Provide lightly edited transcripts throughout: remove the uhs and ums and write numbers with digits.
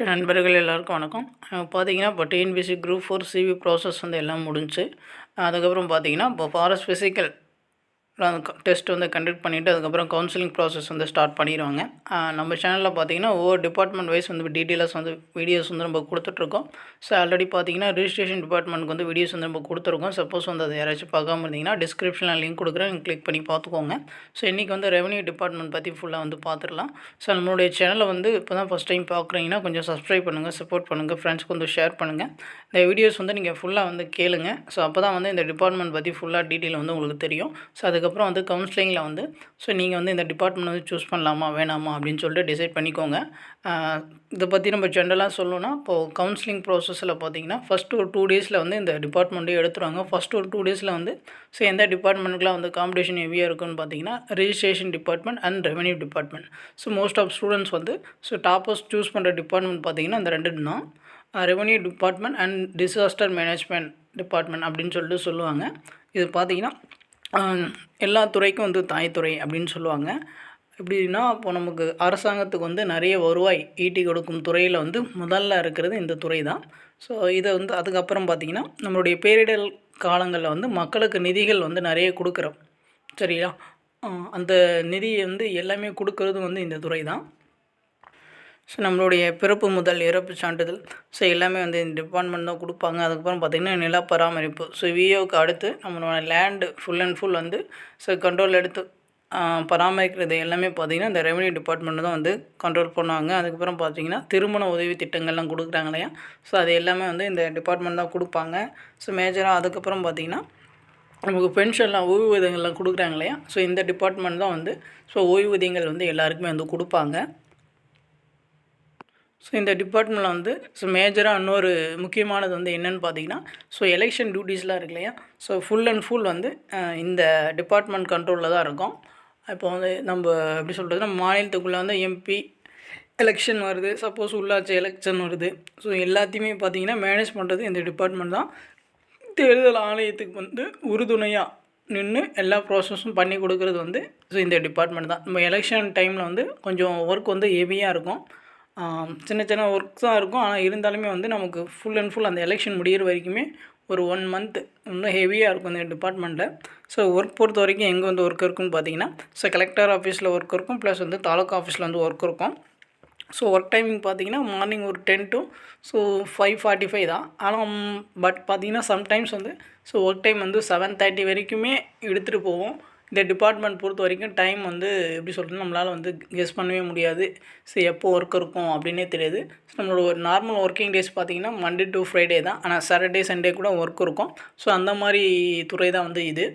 நண்பர்கள் எல்லாருக்கும் வணக்கம். பார்த்தீங்கன்னா, இப்போ டிஎன்பிஎஸ்சி குரூப் 4 சிவி ப்ராசஸ் வந்து எல்லாம் முடிஞ்சுச்சு. அதுக்கப்புறம் பார்த்தீங்கன்னா, இப்போ ஃபாரஸ்ட் ஃபிசிக்கல் டெஸ்ட் வந்து கண்டக்ட் பண்ணிவிட்டு அதுக்கப்புறம் கவுன்சிலிங் ப்ராசஸ் வந்து ஸ்டார்ட் பண்ணிடுவாங்க. நம்ம சேனலில் பார்த்தீங்கன்னா ஒவ்வொரு டிபார்ட்மெண்ட் வைஸ் வந்து டீட்டெயில்ஸ் வந்து வீடியோஸ் வந்து நம்ம கொடுத்துட்ருக்கோம். ஸோ ஆல்ரெடி பார்த்தீங்கன்னா ரிஜிஸ்ட்ரேஷன் டிபார்ட்மெண்ட்க்கு வந்து வீடியோஸ் வந்து நம்ம கொடுத்துருக்கோம். சப்போஸ் வந்து அதை யாராச்சும் பார்க்காம இருந்தீங்கன்னா டிஸ்கிரிப்ஷனில் லிங்க் கொடுக்குறேன், கிளிக் பண்ணி பார்த்துக்கோங்க. ஸோ இன்றைக்கி வந்து ரெவன்யூ டிபார்ட்மெண்ட் பற்றி ஃபுல்லாக வந்து பார்த்துடலாம். ஸோ நம்மளுடைய சேனலை வந்து இப்போ தான் ஃபஸ்ட் டைம் பார்க்குறீங்கன்னா கொஞ்சம் சப்ஸ்கிரைப் பண்ணுங்கள், சப்போர்ட் பண்ணுங்கள், ஃப்ரெண்ட்ஸ்க்கு வந்து ஷேர் பண்ணுங்கள். இந்த வீடியோஸ் வந்து நீங்கள் ஃபுல்லாக வந்து கேளுங்க. ஸோ அப்போ தான் வந்து இந்த டிபார்ட்மெண்ட் பற்றி ஃபுல்லாக டீட்டெயில் வந்து உங்களுக்கு தெரியும். ஸோ அதுக்கப்புறம் வந்து கவுன்சிலிங்கில் வந்து நீங்கள் வந்து இந்த டிபார்ட்மெண்ட் வந்து சூஸ் பண்ணலாமா வேணாமா அப்படின்னு சொல்லிட்டு டிசைட் பண்ணிக்கோங்க. இதை பற்றி நம்ம ஜென்ரலாக சொல்லணும்னா, இப்போது கவுன்சிலிங் ப்ராசஸில் பார்த்தீங்கன்னா ஃபஸ்ட்டு ஒரு 2 டேஸில் வந்து இந்த டிபார்ட்மெண்ட்டே எடுத்துருவாங்க. ஃபஸ்ட்டு ஒரு 2 டேஸில் வந்து எந்த டிபார்ட்மெண்ட்டுக்குலாம் வந்து காம்படிஷன் ஹெவியாக இருக்குன்னு பார்த்தீங்கன்னா registration department and revenue department. So most of students வந்து டாப்பர்ஸ் சூஸ் பண்ணுற டிபார்ட்மெண்ட் பார்த்தீங்கன்னா இந்த 2 தான். Revenue department and disaster management department அப்படின்னு சொல்லிட்டு சொல்லுவாங்க. இது பார்த்தீங்கன்னா எல்லா துறைக்கும் வந்து தாய்த்துறை அப்படின்னு சொல்லுவாங்க. எப்படின்னா, இப்போ நமக்கு அரசாங்கத்துக்கு வந்து நிறைய வருவாய் ஈட்டி கொடுக்கும் துறையில் வந்து முதல்ல இருக்கிறது இந்த துறை தான். ஸோ இதை வந்து அதுக்கப்புறம் பார்த்திங்கன்னா நம்மளுடைய பேரிடர் காலங்களில் வந்து மக்களுக்கு நிதிகள் வந்து நிறைய கொடுக்குறோம். சரியா? அந்த நிதியை வந்து எல்லாமே கொடுக்கறது வந்து இந்த துறை தான். ஸோ நம்மளுடைய பிறப்பு முதல் இறப்பு சான்றிதழ் எல்லாமே வந்து இந்த டிபார்ட்மெண்ட் தான் கொடுப்பாங்க. அதுக்கப்புறம் பார்த்திங்கன்னா நில பராமரிப்பு. விஓக்கு அடுத்து நம்மளோட லேண்டு ஃபுல் அண்ட் ஃபுல் வந்து கண்ட்ரோல் எடுத்து பராமரிக்கிறது எல்லாமே பார்த்திங்கன்னா இந்த ரெவன்யூ டிபார்ட்மெண்ட் தான் வந்து கண்ட்ரோல் பண்ணுவாங்க. அதுக்கப்புறம் பார்த்திங்கன்னா திருமண உதவி திட்டங்கள்லாம் கொடுக்குறாங்க இல்லையா? அது எல்லாமே வந்து இந்த டிபார்ட்மெண்ட் தான் கொடுப்பாங்க. மேஜராக அதுக்கப்புறம் பார்த்திங்கன்னா நமக்கு பென்ஷன்லாம் ஓய்வூதியங்கள்லாம் கொடுக்குறாங்க இல்லையா? இந்த டிபார்ட்மெண்ட் தான் வந்து ஓய்வூதியங்கள் வந்து எல்லாருக்குமே வந்து கொடுப்பாங்க. இந்த டிபார்ட்மெண்ட்டில் வந்து மேஜராக இன்னொரு முக்கியமானது வந்து என்னென்னு பார்த்தீங்கன்னா, எலெக்ஷன் டியூட்டிஸ்லாம் இருக்கு இல்லையா? ஃபுல் அண்ட் ஃபுல் வந்து இந்த டிபார்ட்மெண்ட் கண்ட்ரோலில் தான் இருக்கும். இப்போ வந்து நம்ம எப்படி சொல்கிறது, நம்ம மாநிலத்துக்குள்ளே வந்து எம்பி எலெக்ஷன் வருது, சப்போஸ் உள்ளாட்சி எலெக்ஷன் வருது. எல்லாத்தையுமே பார்த்திங்கன்னா மேனேஜ் பண்ணுறது இந்த டிபார்ட்மெண்ட் தான். தேர்தல் ஆணையத்துக்கு வந்து உறுதுணையாக நின்று எல்லா ப்ராசஸும் பண்ணி கொடுக்குறது வந்து இந்த டிபார்ட்மெண்ட் தான். நம்ம எலெக்ஷன் டைமில் வந்து கொஞ்சம் ஒர்க் வந்து ஹெவியாக இருக்கும். சின்ன சின்ன ஒர்க்ஸ் தான் இருக்கும். ஆனால் இருந்தாலுமே வந்து நமக்கு ஃபுல் அண்ட் ஃபுல் அந்த எலெக்ஷன் முடிகிற வரைக்குமே ஒரு 1 மந்த் இன்னும் ஹெவியாக இருக்கும் இந்த டிபார்ட்மெண்ட்டில். ஒர்க் பொறுத்த வரைக்கும் எங்கே வந்து ஒர்க் இருக்குன்னு பார்த்தீங்கன்னா, கலெக்டர் ஆஃபீஸில் ஒர்க் இருக்கும், ப்ளஸ் வந்து தாலுக்கா ஆஃபீஸில் வந்து ஒர்க் இருக்கும். ஒர்க் டைமிங் பார்த்தீங்கன்னா மார்னிங் ஒரு 10 to 5:45 தான். ஆனால் பட் பார்த்தீங்கன்னா சம்டைம்ஸ் வந்து ஒர்க் டைம் வந்து 7:30 வரைக்குமே எடுத்துகிட்டு போவோம். இந்த டிபார்ட்மெண்ட் பொறுத்த வரைக்கும் டைம் வந்து எப்படி சொல்கிறது, நம்மளால் வந்து கெஸ் பண்ணவே முடியாது. எப்போ ஒர்க் இருக்கும் அப்படின்னே தெரியாது. நம்மளோட ஒரு நார்மல் ஒர்க்கிங் டேஸ் பார்த்திங்கன்னா மண்டே டு ஃப்ரைடே தான். ஆனால் சாட்டர்டே சண்டே கூட ஒர்க் இருக்கும். அந்த மாதிரி துறை தான் வந்து இது.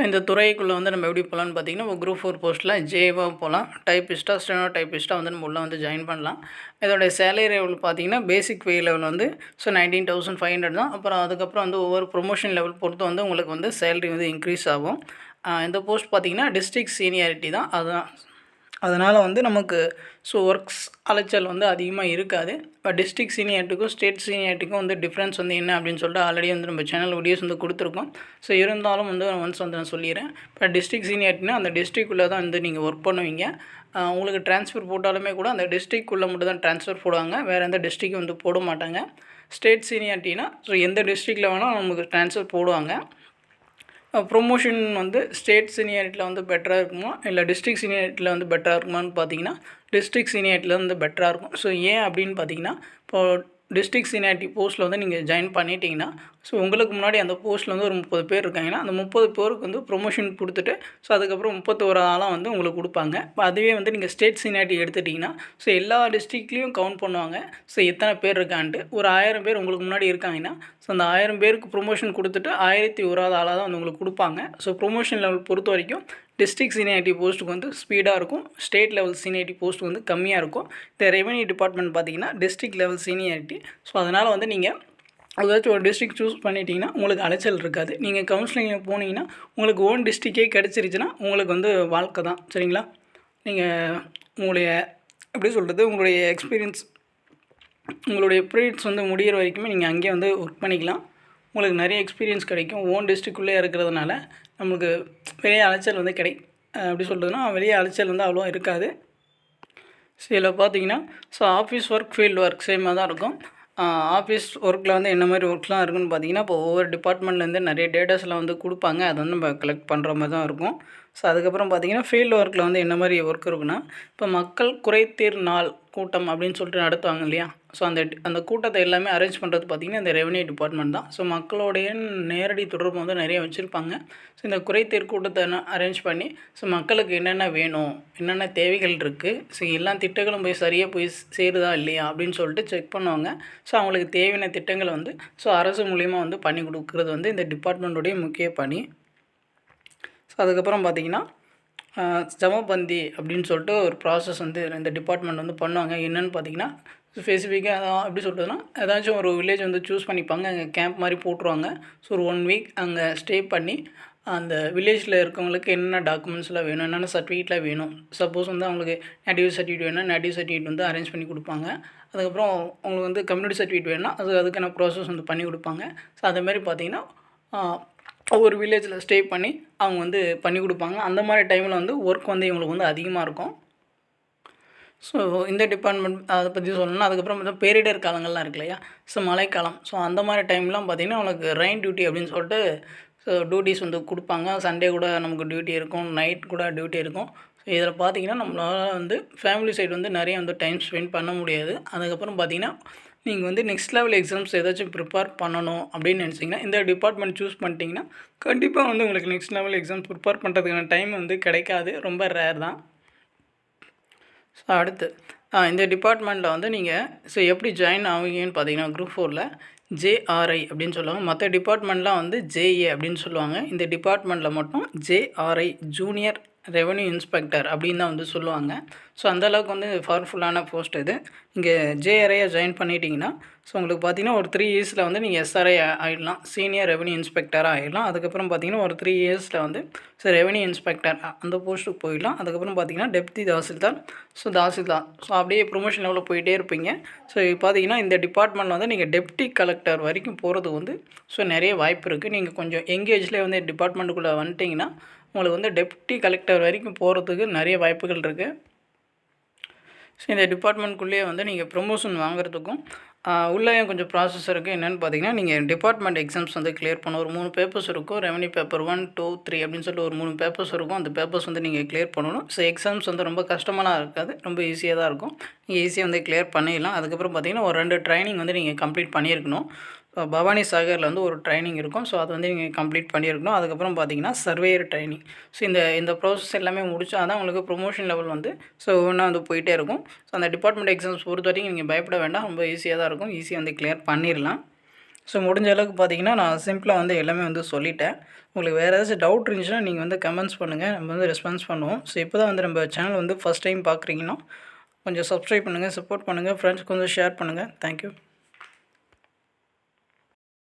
இந்த துறைக்குள்ளே வந்து நம்ம எப்படி போகலான்னு பார்த்தீங்கன்னா, குரூப் 4 போஸ்ட்டில் ஜேவாக போகலாம். டைப்பிஸ்ட்டாக ஸ்டெனோ டைப்பிஸ்ட்டாக வந்து நம்ம உள்ளே வந்து ஜாயின் பண்ணலாம். இதோடைய சேலரி லெவல் பார்த்தீங்கன்னா பேசிக் பே லெவல் வந்து 19,500 தான். அப்புறம் அதுக்கப்புறம் வந்து ஒவ்வொரு ப்ரொமோஷன் லெவல் பொறுத்து வந்து உங்களுக்கு வந்து சேலரி வந்து இன்க்ரீஸ் ஆகும். இந்த போஸ்ட் பார்த்திங்கன்னா டிஸ்ட்ரிக்ட் சீனியாரிட்டி தான். அதுதான் அதனால் வந்து நமக்கு ஒர்க்ஸ் அலைச்சல் வந்து அதிகமாக இருக்காது. இப்போ டிஸ்ட்ரிக்ட் சீனியாரிட்டிக்கும் ஸ்டேட் சீனியாரிட்டிக்கும் வந்து டிஃப்ரென்ஸ் வந்து என்ன அப்படின்னு சொல்லிட்டு ஆல்ரெடி வந்து நம்ம சேனல் வீடியோஸ் வந்து கொடுத்துருக்கோம். இருந்தாலும் வந்து ஒன்ஸ் வந்து நான் சொல்லிடுறேன். இப்போ டிஸ்ட்ரிக்ட் சீனியாரிட்டினா அந்த டிஸ்ட்ரிக்ட்குள்ளே தான் வந்து நீங்கள் ஒர்க் பண்ணுவீங்க. உங்களுக்கு ட்ரான்ஸ்ஃபர் போட்டாலுமே கூட அந்த டிஸ்ட்ரிக்ட்குள்ளே மட்டும் தான் ட்ரான்ஸ்ஃபர் போடுவாங்க, வேறு எந்த டிஸ்ட்ரிக்ட் வந்து போட மாட்டாங்க. ஸ்டேட் சீனியாரிட்டினா எந்த டிஸ்ட்ரிக்டில் வேணால் நமக்கு ட்ரான்ஸ்ஃபர் போடுவாங்க. ப்ரொமோஷன் வந்து ஸ்டேட் சீனியாரிட்டியில் வந்து பெட்டராக இருக்குமா இல்லை டிஸ்ட்ரிக்ட் சீனியாரிட்டியில் வந்து பெட்டராக இருக்குமான்னு பார்த்தீங்கன்னா டிஸ்ட்ரிக்ட் சீனியாரிட்டியில் வந்து பெட்டராக இருக்கும். ஏன் அப்படின்னு பார்த்தீங்கன்னா, இப்போது டிஸ்ட்ரிக்ட் சீனியாரிட்டி போஸ்ட்டில் வந்து நீங்கள் ஜாயின் பண்ணிட்டீங்கன்னா உங்களுக்கு முன்னாடி அந்த போஸ்ட்டில் வந்து ஒரு 30 பேர் இருக்காங்கன்னா அந்த 30 பேருக்கு வந்து ப்ரொமோஷன் கொடுத்துட்டு அதுக்கப்புறம் 31 ஆளாக வந்து உங்களுக்கு கொடுப்பாங்க. இப்போ அதுவே வந்து நீங்கள் ஸ்டேட் சீனியாரிட்டி எடுத்துட்டிங்கன்னா எல்லா டிஸ்ட்ரிக்ட்லேயும் கவுண்ட் பண்ணுவாங்க. எத்தனை பேர் இருக்கான்ட்டு ஒரு 1000 பேர் உங்களுக்கு முன்னாடி இருக்காங்கன்னா அந்த 1000 பேருக்கு ப்ரொமோஷன் கொடுத்துட்டு 1001 ஆளாக தான் வந்து உங்களுக்கு கொடுப்பாங்க. ப்ரொமோஷன் லெவல் பொறுத்த வரைக்கும் டிஸ்ட்ரிக்ட் சீனியாரிட்டி போஸ்ட்டுக்கு வந்து ஸ்பீடாக இருக்கும், ஸ்டேட் லெவல் சீனியாரிட்டி போஸ்ட் வந்து கம்மியாக இருக்கும். இந்த ரெவன்யூ டிபார்ட்மெண்ட் பார்த்திங்கன்னா டிஸ்ட்ரிக்ட் லெவல் சீனியாரிட்டி. அதனால் வந்து நீங்கள் ஏதாச்சும் ஒரு டிஸ்ட்ரிக்ட் சூஸ் பண்ணிட்டீங்கன்னா உங்களுக்கு அலைச்சல் இருக்காது. நீங்கள் கவுன்சிலிங்கில் போனீங்கன்னா உங்களுக்கு ஓன் டிஸ்ட்ரிக்டே கிடச்சிருச்சுன்னா உங்களுக்கு வந்து வாழ்க்கை தான். சரிங்களா? நீங்கள் உங்களுடைய எப்படி சொல்கிறது, உங்களுடைய எக்ஸ்பீரியன்ஸ் உங்களுடைய பீரியட்ஸ் வந்து முடிகிற வரைக்குமே நீங்கள் அங்கேயே வந்து ஒர்க் பண்ணிக்கலாம். உங்களுக்கு நிறைய எக்ஸ்பீரியன்ஸ் கிடைக்கும். ஓன் டிஸ்ட்ரிக்ட்குள்ளே இருக்கிறதுனால நமக்கு பெரிய அலைச்சல் வந்து எப்படி சொல்கிறதுனா வெளியே அலைச்சல் வந்து அவ்வளோ இருக்காது. ஸோ இதில் பார்த்தீங்கன்னா ஆஃபீஸ் ஒர்க், ஃபீல்டு ஒர்க் சேமாக தான் இருக்கும். ஆஃபீஸ் ஒர்க்கில் வந்து என்ன மாதிரி ஒர்க்லாம் இருக்குதுன்னு பார்த்தீங்கன்னா, இப்போ ஒவ்வொரு டிபார்ட்மெண்ட்லேருந்து நிறைய டேட்டாஸ்லாம் வந்து கொடுப்பாங்க. அதை வந்து நம்ம கலெக்ட் பண்ணுற மாதிரி தான் இருக்கும். ஸோ அதுக்கப்புறம் பார்த்தீங்கன்னா, ஃபீல்டு ஒர்க்கில் வந்து என்ன மாதிரி ஒர்க் இருக்குன்னா, இப்போ மக்கள் குறைதீர் நாள் கூட்டம் அப்படின்னு சொல்லிட்டு நடத்துவாங்க இல்லையா? ஸோ அந்த கூட்டத்தை எல்லாமே அரேஞ்ச் பண்ணுறது பார்த்திங்கன்னா இந்த ரெவென்யூ டிபார்ட்மெண்ட் தான். ஸோ மக்களோடைய நேரடி தொடர்பு வந்து நிறைய வச்சுருப்பாங்க. ஸோ இந்த குறைதீர் கூட்டத்தை அரேஞ்ச் பண்ணி ஸோ மக்களுக்கு என்னென்ன வேணும், என்னென்ன தேவைகள் இருக்குது, ஸோ எல்லா திட்டங்களும் சரியாக போய் சேருதா இல்லையா அப்படின்னு சொல்லிட்டு செக் பண்ணுவாங்க. ஸோ அவங்களுக்கு தேவையான திட்டங்களை வந்து அரசு மூலிமா வந்து பண்ணி கொடுக்குறது வந்து இந்த டிபார்ட்மெண்ட்டுடைய முக்கிய பணி. ஸோ அதுக்கப்புறம் பார்த்திங்கன்னா ஜமபந்தி அப்படின்னு சொல்லிட்டு ஒரு ப்ராசஸ் வந்து இந்த டிபார்ட்மெண்ட் வந்து பண்ணுவாங்க. என்னென்னு பார்த்தீங்கன்னா, ஸ்பெசிஃபிக்காக எப்படி சொல்கிறதுனா, ஏதாச்சும் ஒரு வில்லேஜ் வந்து சூஸ் பண்ணிப்பாங்க. அங்கே கேம்ப் மாதிரி போட்டுருவாங்க. ஸோ ஒரு 1 வீக் அங்கே ஸ்டே பண்ணி அந்த வில்லேஜில் இருக்கவங்களுக்கு என்னென்ன டாக்குமெண்ட்ஸ்லாம் வேணும், என்னென்ன சர்டிஃபிகேட்லாம் வேணும். சப்போஸ் வந்து அவங்களுக்கு நேட்டிவ் சர்டிஃபிகேட் வேணும்னா நேட்டிவ் சர்டிஃபிகேட் வந்து அரேஞ்ச் பண்ணி கொடுப்பாங்க. அதுக்கப்புறம் அவங்களுக்கு வந்து கம்யூனிட்டி சர்டிஃபிகேட் வேணும்னா அதுக்கான ப்ராசஸ் வந்து பண்ணி கொடுப்பாங்க. ஸோ அதேமாதிரி பார்த்திங்கன்னா ஒவ்வொரு வில்லேஜில் ஸ்டே பண்ணி அவங்க வந்து பண்ணி கொடுப்பாங்க. அந்த மாதிரி டைமில் வந்து ஒர்க் வந்து இவங்களுக்கு வந்து அதிகமாக இருக்கும். ஸோ இந்த டிபார்ட்மெண்ட் அதை பற்றி சொல்லணும்னா, அதுக்கப்புறம் பார்த்தா பேரிடர் காலங்கள்லாம் இருக்கு இல்லையா? ஸோ மழைக்காலம். ஸோ அந்த மாதிரி டைம்லாம் பார்த்திங்கன்னா அவங்களுக்கு ரெயின் டியூட்டி அப்படின்னு சொல்லிட்டு டியூட்டிஸ் வந்து கொடுப்பாங்க. சண்டே கூட நமக்கு டியூட்டி இருக்கும், நைட் கூட டியூட்டி இருக்கும். ஸோ இதில் பார்த்திங்கன்னா நம்மளால் வந்து ஃபேமிலி சைடு வந்து நிறைய வந்து டைம் ஸ்பெண்ட் பண்ண முடியாது. அதுக்கப்புறம் பார்த்திங்கன்னா நீங்கள் வந்து நெக்ஸ்ட் லெவல் எக்ஸாம்ஸ் ஏதாச்சும் ப்ரிப்பேர் பண்ணணும் அப்படின்னு நினச்சிங்கன்னா, இந்த டிபார்ட்மெண்ட் சூஸ் பண்ணிட்டீங்கன்னா கண்டிப்பாக வந்து உங்களுக்கு நெக்ஸ்ட் லெவல் எக்ஸாம்ஸ் ப்ரிப்பேர் பண்ணுறதுக்கான டைம் வந்து கிடைக்காது. ரொம்ப ரேர் தான். ஸோ அடுத்து இந்த டிபார்ட்மெண்ட்டில் வந்து நீங்கள் எப்படி ஜாயின் ஆவீங்கன்னு பார்த்தீங்கன்னா, குரூப் 4ல் ஜேஆர்ஐ அப்படின்னு சொல்லுவாங்க. மற்ற டிபார்ட்மெண்ட்லாம் வந்து ஜேஏ அப்படின்னு சொல்லுவாங்க. இந்த டிபார்ட்மெண்ட்டில் மட்டும் ஜேஆர்ஐ ஜூனியர் ரெவென்யூ இன்ஸ்பெக்டர் அப்படின்னு தான் வந்து சொல்லுவாங்க. ஸோ அந்தளவுக்கு வந்து பவர்ஃபுல்லான போஸ்ட் இது. இங்கே ஜேஆர்ஐயை ஜாயின் பண்ணிட்டீங்கன்னா உங்களுக்கு பார்த்தீங்கன்னா ஒரு 3 இயர்ஸில் வந்து நீங்கள் எஸ்ஆர்ஐ ஆகிடலாம், சீனியர் ரெவென்யூ இன்ஸ்பெக்டராக ஆகிடலாம். அதுக்கப்புறம் பார்த்தீங்கன்னா ஒரு 3 இயர்ஸில் வந்து ரெவென்யூ இன்ஸ்பெக்டர் அந்த போஸ்ட்டுக்கு போயிடலாம். அதுக்கப்புறம் பார்த்தீங்கன்னா டெப்டி தாசில்தார், தாசில்தார் அப்படியே ப்ரொமோஷன் லெவலில் போயிட்டே இருப்பீங்க. ஸோ பார்த்தீங்கன்னா இந்த டிபார்ட்மெண்ட்டில் வந்து நீங்கள் டெப்டி கலெக்டர் வரைக்கும் போகிறதுக்கு வந்து நிறைய வாய்ப்பு இருக்குது. நீங்கள் கொஞ்சம் எங்கேஜ்லேயே வந்து டிபார்ட்மெண்ட்டுக்குள்ளே வந்துட்டிங்கன்னா உங்களுக்கு வந்து டெப்டி கலெக்டர் வரைக்கும் போகிறதுக்கு நிறைய வாய்ப்புகள் இருக்குது. ஸோ இந்த டிபார்ட்மெண்ட்குள்ளேயே வந்து நீங்கள் ப்ரொமோஷன் வாங்குறதுக்கும் உள்ளேயும் கொஞ்சம் ப்ராசஸ் இருக்குது. என்னென்னு பார்த்தீங்கன்னா, நீங்கள் டிபார்ட்மெண்ட் எக்ஸாம்ஸ் வந்து கிளியர் பண்ண ஒரு 3 பேப்பர்ஸ் இருக்கும். ரெவென்யூ பேப்பர் 1, 2, 3 அப்படின்னு சொல்லிட்டு ஒரு 3 பேப்பர்ஸ் இருக்கும். அந்த பேப்பர்ஸ் வந்து நீங்கள் கிளியர் பண்ணணும். ஸோ எக்ஸாம்ஸ் வந்து ரொம்ப கஷ்டமாலாம் இருக்காது, ரொம்ப ஈஸியாக தான் இருக்கும். நீங்கள் ஈஸியாக வந்து கிளியர் பண்ணிடலாம். அதுக்கப்புறம் பார்த்தீங்கன்னா ஒரு 2 ட்ரைனிங் வந்து நீங்கள் கம்ப்ளீட் பண்ணியிருக்கணும். பவானி சாகரில் வந்து ஒரு ட்ரைனிங் இருக்கும். ஸோ அது வந்து நீங்கள் கம்ப்ளீட் பண்ணியிருக்கணும். அதுக்கப்புறம் பார்த்தீங்கன்னா சர்வேயர் ட்ரைனிங். ஸோ இந்த ப்ராசஸ் எல்லாமே முடிச்சா தான் உங்களுக்கு ப்ரொமோஷன் லெவல் வந்து ஒவ்வொன்றா வந்து போயிட்டே இருக்கும். ஸோ அந்த டிபார்ட்மெண்ட் எக்ஸாம்ஸ் பொறுத்த வரைக்கும் நீங்கள் பயப்பட வேண்டாம், ரொம்ப ஈஸியாக தான் இருக்கும். ஈஸியாக வந்து கிளியர் பண்ணிடலாம். ஸோ முடிஞ்ச அளவுக்கு பார்த்தீங்கன்னா நான் சிம்பிளாக வந்து எல்லாமே வந்து சொல்லிட்டேன். உங்களுக்கு வேறு ஏதாச்சும் டவுட் இருந்துச்சுன்னா நீங்கள் வந்து கமெண்ட்ஸ் பண்ணுங்கள், நம்ம வந்து ரெஸ்பான்ஸ் பண்ணுவோம். ஸோ இப்போ தான் வந்து நம்ம சேனல் வந்து ஃபஸ்ட் டைம் பார்க்குறீங்கன்னா கொஞ்சம் சப்ஸ்கிரைப் பண்ணுங்கள், சப்போர்ட் பண்ணுங்கள், ஃப்ரெண்ட்ஸ்க்கு வந்து ஷேர் பண்ணுங்கள். தேங்க்யூ.